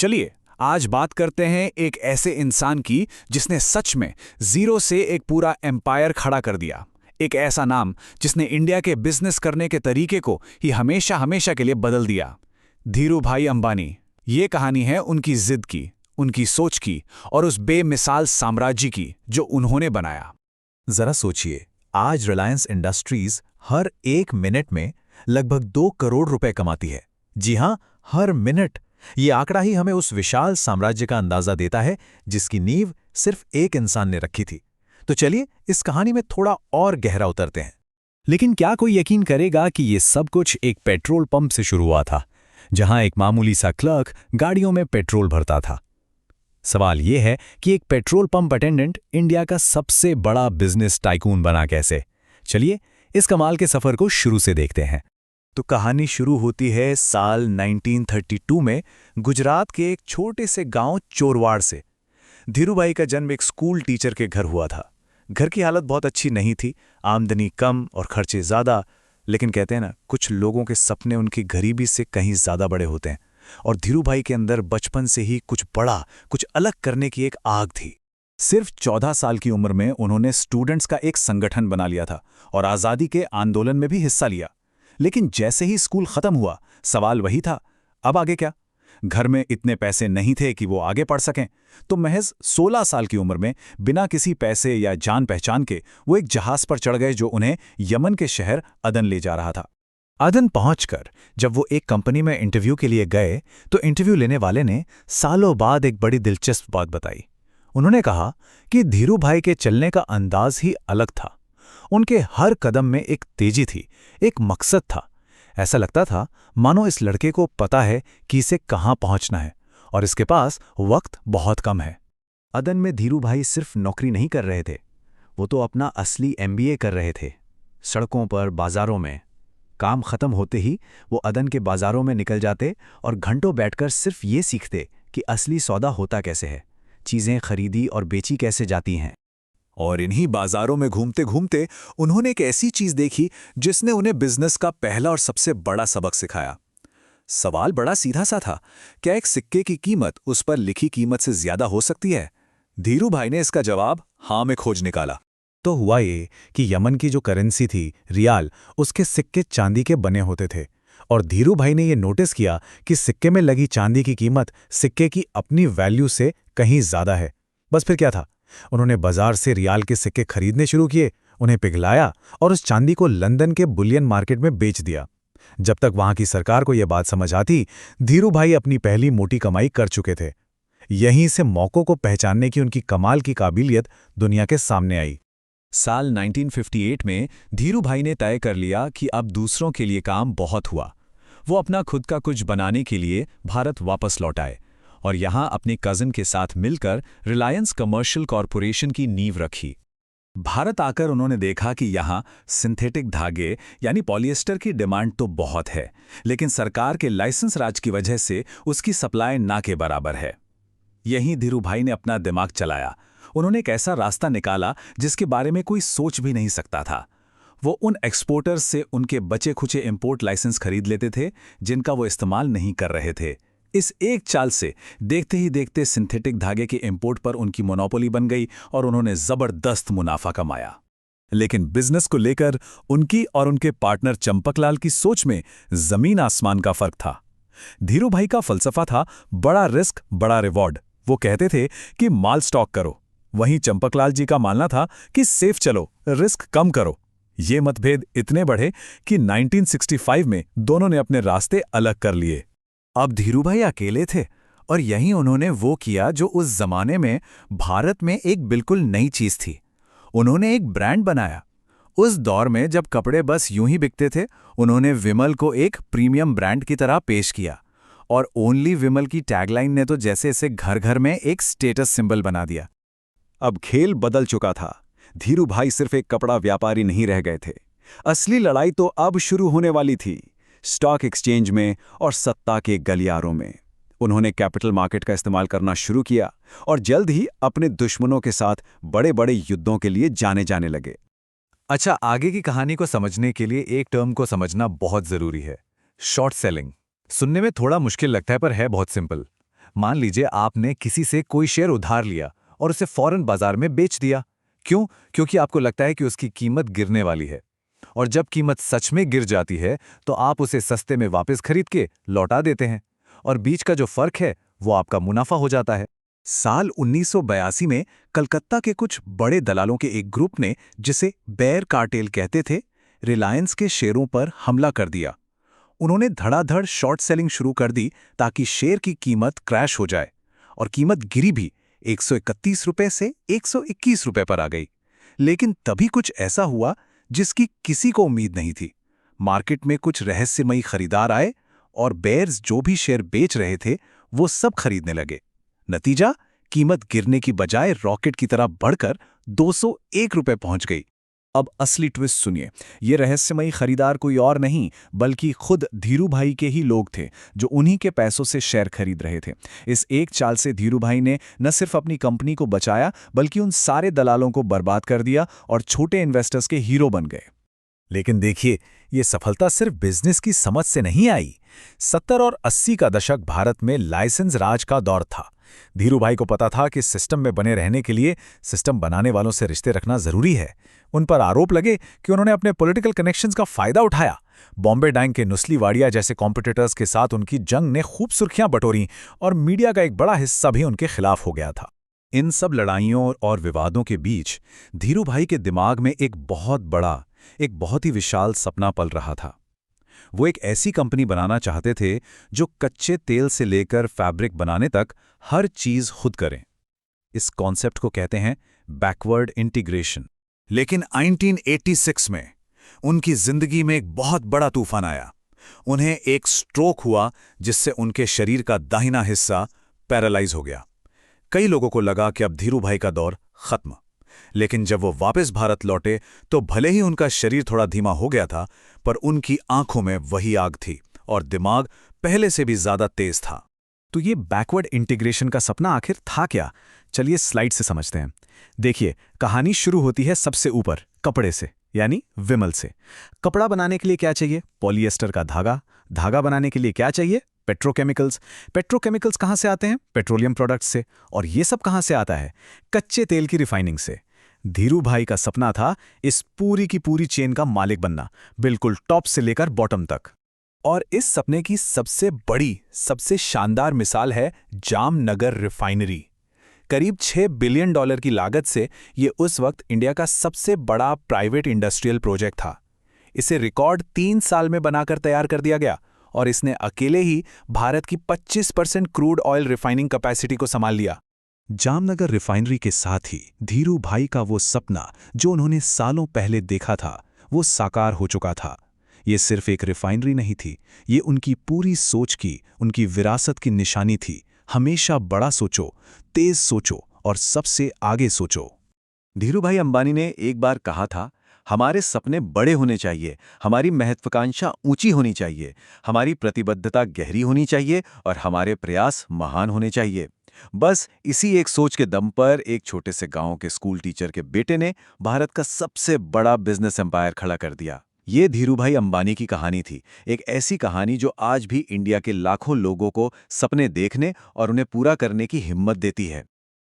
चलिए आज बात करते हैं एक ऐसे इंसान की जिसने सच में जीरो से एक पूरा एम्पायर खड़ा कर दिया। एक ऐसा नाम जिसने इंडिया के बिजनेस करने के तरीके को ही हमेशा हमेशा के लिए बदल दिया। धीरूभाई अंबानी। ये कहानी है उनकी जिद की, उनकी सोच की और उस बेमिसाल साम्राज्य की जो उन्होंने बनाया। जरा सोचिए, आज रिलायंस इंडस्ट्रीज हर एक मिनट में लगभग 2 करोड़ रुपए कमाती है। जी हां, हर मिनट। ये आंकड़ा ही हमें उस विशाल साम्राज्य का अंदाजा देता है जिसकी नींव सिर्फ एक इंसान ने रखी थी। तो चलिए इस कहानी में थोड़ा और गहरा उतरते हैं। लेकिन क्या कोई यकीन करेगा कि ये सब कुछ एक पेट्रोल पंप से शुरू हुआ था, जहां एक मामूली सा क्लर्क गाड़ियों में पेट्रोल भरता था? सवाल ये है कि एक पेट्रोल पंप अटेंडेंट इंडिया का सबसे बड़ा बिजनेस टाइकून बना कैसे? चलिए इस कमाल के सफर को शुरू से देखते हैं। तो कहानी शुरू होती है साल 1932 में गुजरात के एक छोटे से गांव चोरवाड़ से। धीरूभाई का जन्म एक स्कूल टीचर के घर हुआ था। घर की हालत बहुत अच्छी नहीं थी, आमदनी कम और खर्चे ज़्यादा। लेकिन कहते हैं ना, कुछ लोगों के सपने उनकी गरीबी से कहीं ज़्यादा बड़े होते हैं। और धीरूभाई के अंदर बचपन से ही कुछ बड़ा, कुछ अलग करने की एक आग थी। सिर्फ 14 साल की उम्र में उन्होंने स्टूडेंट्स का एक संगठन बना लिया था और आज़ादी के आंदोलन में भी हिस्सा लिया। लेकिन जैसे ही स्कूल खत्म हुआ, सवाल वही था, अब आगे क्या? घर में इतने पैसे नहीं थे कि वो आगे पढ़ सकें, तो महज 16 साल की उम्र में बिना किसी पैसे या जान पहचान के वो एक जहाज पर चढ़ गए जो उन्हें यमन के शहर अदन ले जा रहा था। अदन पहुंचकर जब वो एक कंपनी में इंटरव्यू के लिए गए, तो इंटरव्यू लेने वाले ने सालों बाद एक बड़ी दिलचस्प बात बताई। उन्होंने कहा कि धीरूभाई के चलने का अंदाज ही अलग था। उनके हर कदम में एक तेजी थी, एक मकसद था। ऐसा लगता था मानो इस लड़के को पता है कि इसे कहाँ पहुंचना है और इसके पास वक्त बहुत कम है। अदन में धीरूभाई सिर्फ नौकरी नहीं कर रहे थे, वो तो अपना असली MBA कर रहे थे। सड़कों पर, बाजारों में। काम खत्म होते ही वो अदन के बाजारों में निकल जाते और घंटों बैठकर सिर्फ ये सीखते कि असली सौदा होता कैसे है, चीज़ें खरीदी और बेची कैसे जाती हैं। और इन्हीं बाजारों में घूमते घूमते उन्होंने एक ऐसी चीज देखी जिसने उन्हें बिजनेस का पहला और सबसे बड़ा सबक सिखाया। सवाल बड़ा सीधा सा था, क्या एक सिक्के की कीमत उस पर लिखी कीमत से ज्यादा हो सकती है? धीरूभाई ने इसका जवाब हाँ में खोज निकाला। तो हुआ ये कि यमन की जो करेंसी थी, रियाल, उसके सिक्के चांदी के बने होते थे। और धीरूभाई ने यह नोटिस किया कि सिक्के में लगी चांदी की कीमत सिक्के की अपनी वैल्यू से कहीं ज्यादा है। बस फिर क्या था, उन्होंने बाजार से रियाल के सिक्के खरीदने शुरू किए, उन्हें पिघलाया और उस चांदी को लंदन के बुलियन मार्केट में बेच दिया। जब तक वहां की सरकार को यह बात समझ आती, धीरूभाई अपनी पहली मोटी कमाई कर चुके थे। यहीं से मौकों को पहचानने की उनकी कमाल की काबिलियत दुनिया के सामने आई। साल 1958 में धीरूभाई ने तय कर लिया कि अब दूसरों के लिए काम बहुत हुआ। वो अपना खुद का कुछ बनाने के लिए भारत वापस लौट आए और यहां अपने कजिन के साथ मिलकर रिलायंस कमर्शियल कॉरपोरेशन की नींव रखी। भारत आकर उन्होंने देखा कि यहां सिंथेटिक धागे यानी पॉलिएस्टर की डिमांड तो बहुत है, लेकिन सरकार के लाइसेंस राज की वजह से उसकी सप्लाई ना के बराबर है। यहीं धीरूभाई ने अपना दिमाग चलाया। उन्होंने एक ऐसा रास्ता निकाला जिसके बारे में कोई सोच भी नहीं सकता था। वो उन एक्सपोर्टर्स से उनके बचे खुचे इंपोर्ट लाइसेंस खरीद लेते थे जिनका वो इस्तेमाल नहीं कर रहे थे। इस एक चाल से देखते ही देखते सिंथेटिक धागे के इंपोर्ट पर उनकी मोनोपोली बन गई और उन्होंने जबरदस्त मुनाफा कमाया। लेकिन बिजनेस को लेकर उनकी और उनके पार्टनर चंपकलाल की सोच में जमीन आसमान का फर्क था। धीरूभाई का फलसफा था बड़ा रिस्क बड़ा रिवॉर्ड। वो कहते थे कि माल स्टॉक करो, वहीं चंपकलाल जी का मानना था कि सेफ चलो, रिस्क कम करो। ये मतभेद इतने बढ़े कि 1965 में दोनों ने अपने रास्ते अलग कर लिए। अब धीरूभाई अकेले थे और यहीं उन्होंने वो किया जो उस जमाने में भारत में एक बिल्कुल नई चीज थी। उन्होंने एक ब्रांड बनाया। उस दौर में जब कपड़े बस यूं ही बिकते थे, उन्होंने विमल को एक प्रीमियम ब्रांड की तरह पेश किया और ओनली विमल की टैगलाइन ने तो जैसे इसे घर घर में एक स्टेटस सिंबल बना दिया। अब खेल बदल चुका था। धीरूभाई सिर्फ एक कपड़ा व्यापारी नहीं रह गए थे। असली लड़ाई तो अब शुरू होने वाली थी, स्टॉक एक्सचेंज में और सत्ता के गलियारों में। उन्होंने कैपिटल मार्केट का इस्तेमाल करना शुरू किया और जल्द ही अपने दुश्मनों के साथ बड़े बड़े युद्धों के लिए जाने लगे। अच्छा, आगे की कहानी को समझने के लिए एक टर्म को समझना बहुत जरूरी है, शॉर्ट सेलिंग। सुनने में थोड़ा मुश्किल लगता है पर है बहुत सिंपल। मान लीजिए आपने किसी से कोई शेयर उधार लिया और उसे फौरन बाजार में बेच दिया। क्यों? क्योंकि आपको लगता है कि उसकी कीमत गिरने वाली है। और जब कीमत सच में गिर जाती है तो आप उसे सस्ते में वापस खरीद के लौटा देते हैं, और बीच का जो फर्क है वो आपका मुनाफा हो जाता है। साल 1982 में कलकत्ता के कुछ बड़े दलालों के एक ग्रुप ने, जिसे बेयर कार्टेल कहते थे, रिलायंस के शेयरों पर हमला कर दिया। उन्होंने धड़ाधड़ शॉर्ट सेलिंग शुरू कर दी ताकि शेयर की कीमत क्रैश हो जाए, और कीमत गिरी भी 131 रुपए से 121 रुपए पर आ गई। लेकिन तभी कुछ ऐसा हुआ जिसकी किसी को उम्मीद नहीं थी। मार्केट में कुछ रहस्यमयी खरीदार आए और बेयर्स जो भी शेयर बेच रहे थे वो सब खरीदने लगे। नतीजा, कीमत गिरने की बजाय रॉकेट की तरह बढ़कर 201 रुपए पहुंच गई। अब असली ट्विस्ट सुनिए। ये रहस्यमयी खरीदार कोई और नहीं बल्कि खुद धीरू भाई के ही लोग थे, जो उन्हीं के पैसों से शेयर खरीद रहे थे। इस एक चाल से धीरू भाई ने न सिर्फ अपनी कंपनी को बचाया बल्कि उन सारे दलालों को बर्बाद कर दिया और छोटे इन्वेस्टर्स के हीरो बन गए। लेकिन देखिए, ये सफलता सिर्फ बिजनेस की समझ से नहीं आई। 70 और 80 का दशक भारत में लाइसेंस राज का दौर था। धीरू भाई को पता था कि सिस्टम में बने रहने के लिए सिस्टम बनाने वालों से रिश्ते रखना जरूरी है। उन पर आरोप लगे कि उन्होंने अपने पॉलिटिकल कनेक्शंस का फायदा उठाया। बॉम्बे डाइंग के नुस्ली वाडिया जैसे कॉम्पिटिटर्स के साथ उनकी जंग ने खूब सुर्खियां बटोरी और मीडिया का एक बड़ा हिस्सा भी उनके खिलाफ हो गया था। इन सब लड़ाइयों और विवादों के बीच धीरू भाई के दिमाग में एक बहुत ही विशाल सपना पल रहा था। वो एक ऐसी कंपनी बनाना चाहते थे जो कच्चे तेल से लेकर फैब्रिक बनाने तक हर चीज खुद करें। इस कॉन्सेप्ट को कहते हैं बैकवर्ड इंटीग्रेशन। लेकिन 1986 में उनकी जिंदगी में एक बहुत बड़ा तूफान आया। उन्हें एक स्ट्रोक हुआ जिससे उनके शरीर का दाहिना हिस्सा पैरालाइज हो गया। कई लोगों को लगा कि अब धीरू भाई का दौर खत्म। लेकिन जब वो वापस भारत लौटे तो भले ही उनका शरीर थोड़ा धीमा हो गया था, पर उनकी आंखों में वही आग थी और दिमाग पहले से भी ज्यादा तेज था। तो ये बैकवर्ड इंटीग्रेशन का सपना आखिर था क्या? चलिए स्लाइड से समझते हैं। देखिए, कहानी शुरू होती है सबसे ऊपर, कपड़े से, यानी विमल से। कपड़ा बनाने के लिए क्या चाहिए? पॉलिएस्टर का धागा। धागा बनाने के लिए क्या चाहिए? पेट्रोकेमिकल्स। पेट्रोकेमिकल्स कहाँ से आते हैं? पेट्रोलियम प्रोडक्ट्स से। और ये सब कहाँ से आता है? कच्चे तेल की रिफाइनिंग से। धीरू भाई का सपना था इस पूरी की पूरी चेन का मालिक बनना, बिल्कुल टॉप से लेकर बॉटम तक। और इस सपने की सबसे बड़ी, सबसे शानदार मिसाल है जामनगर रिफाइनरी। करीब $6 बिलियन की लागत से ये उस वक्त इंडिया का सबसे बड़ा प्राइवेट इंडस्ट्रियल प्रोजेक्ट था। इसे रिकॉर्ड 3 साल में बनाकर तैयार कर दिया गया और इसने अकेले ही भारत की 25% क्रूड ऑयल रिफाइनिंग कैपेसिटी को संभाल लिया। जामनगर रिफाइनरी के साथ ही धीरू भाई का वो सपना जो उन्होंने सालों पहले देखा था, वो साकार हो चुका था। ये सिर्फ एक रिफाइनरी नहीं थी, ये उनकी पूरी सोच की, उनकी विरासत की निशानी थी। हमेशा बड़ा सोचो, तेज सोचो और सबसे आगे सोचो। धीरू भाई अंबानी ने एक बार कहा था, हमारे सपने बड़े होने चाहिए, हमारी महत्वाकांक्षा ऊंची होनी चाहिए, हमारी प्रतिबद्धता गहरी होनी चाहिए और हमारे प्रयास महान होने चाहिए। बस इसी एक सोच के दम पर एक छोटे से गांव के स्कूल टीचर के बेटे ने भारत का सबसे बड़ा बिजनेस एम्पायर खड़ा कर दिया। ये धीरू भाई अंबानी की कहानी थी, एक ऐसी कहानी जो आज भी इंडिया के लाखों लोगों को सपने देखने और उन्हें पूरा करने की हिम्मत देती है।